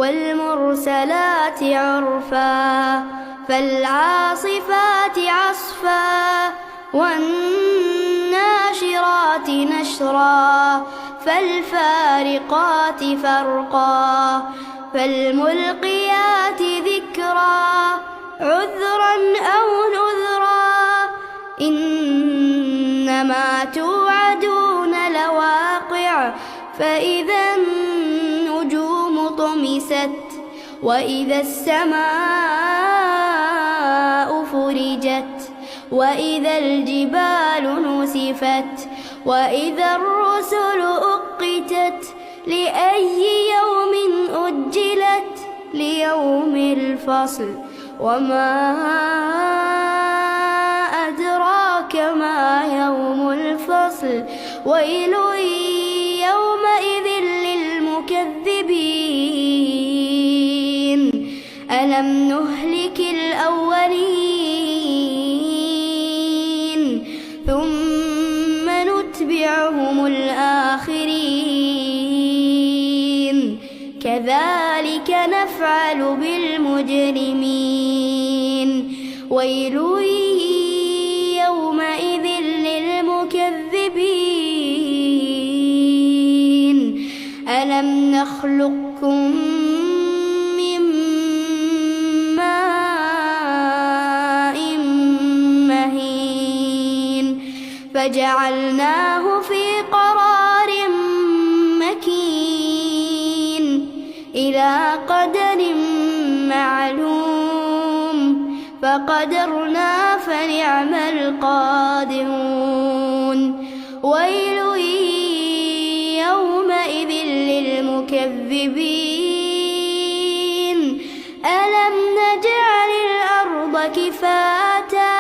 والمرسلات عرفا فالعاصفات عصفا والناشرات نشرا فالفارقات فرقا فالملقيات ذكرا عذرا أو نذرا إنما توعدون لواقع فإذا النجوم طمست وإذا السماء فرجت وإذا الجبال نسفت وإذا الرسل أقتت لأي يوم أجلت ليوم الفصل وما أدراك ما يوم الفصل ويل يومئذ للمكذبين ألم نهلك الأولين ثم نتبعهم الآخرين كذلك نفعل بالمجرمين ويل يومئذ للمكذبين ألم نخلقكم من ماء مهين فجعلناه في قرار مكين إلى قدر معلوم فقدرنا فنعم القادرون ويل يومئذ للمكذبين ألم نجعل الأرض كفاتا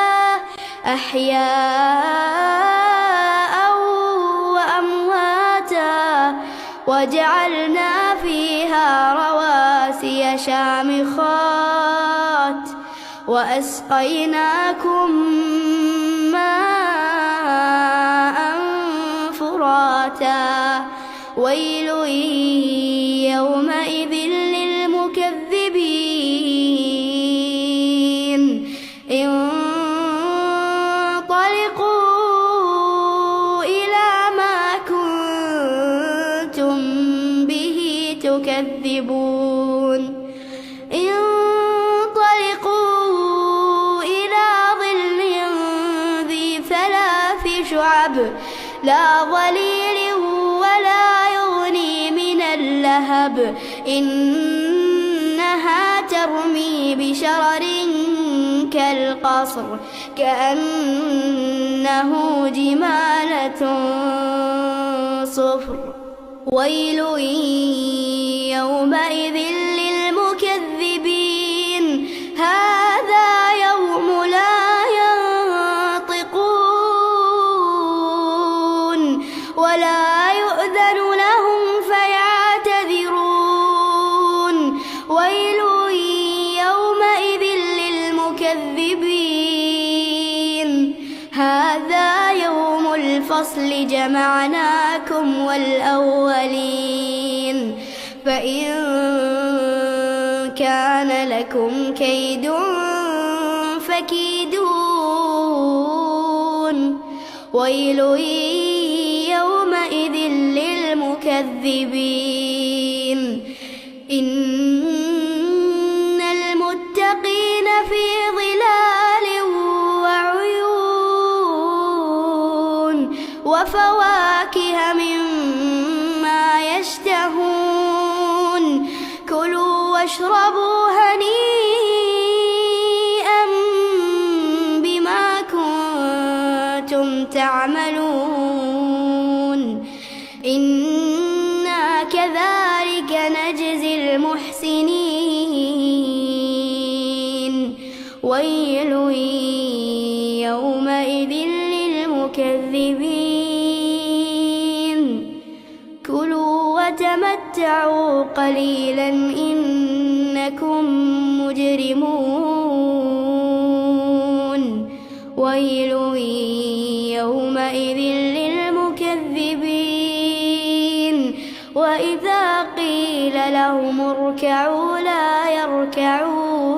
أحياء وأمواتا وجعلنا فيها رواسي شامخات وأسقيناكم ماء فراتا ويل يومئذ للمكذبين انطلقوا إلى ما كنتم به تكذبون انطلقوا إلى ظل ذي ثلاث شعب لا ظليل ولا يغني من اللهب إنها ترمي بشرر كالقصر كأنه جمالة صفر ويل يومئذ للمكذبين هذا يوم لا ينطقون ولا يؤذن لهم فيعتذرون ويل يومئذ للمكذبين هذا يوم الفصل جمعناكم والأولين فإن كان لكم كيد فكيدون ويل يومئذ للمكذبين إن المتقين في ظلال وعيون وفواكه مما يشتهون كلوا واشربوا هنيئا بما كنتم تعملون إنا كذلك نجزي المحسنين ويل يومئذ للمكذبين كلوا وتمتعوا قليلا إنكم مجرمون ويل يومئذ للمكذبين وإذا قيل لهم اركعوا ركعوا لا يركعون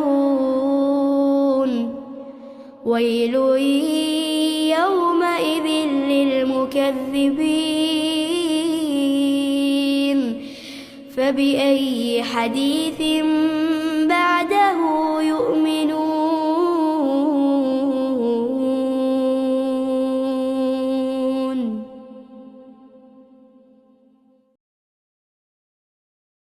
ويل يومئذ للمكذبين فبأي حديث بعده يؤمنون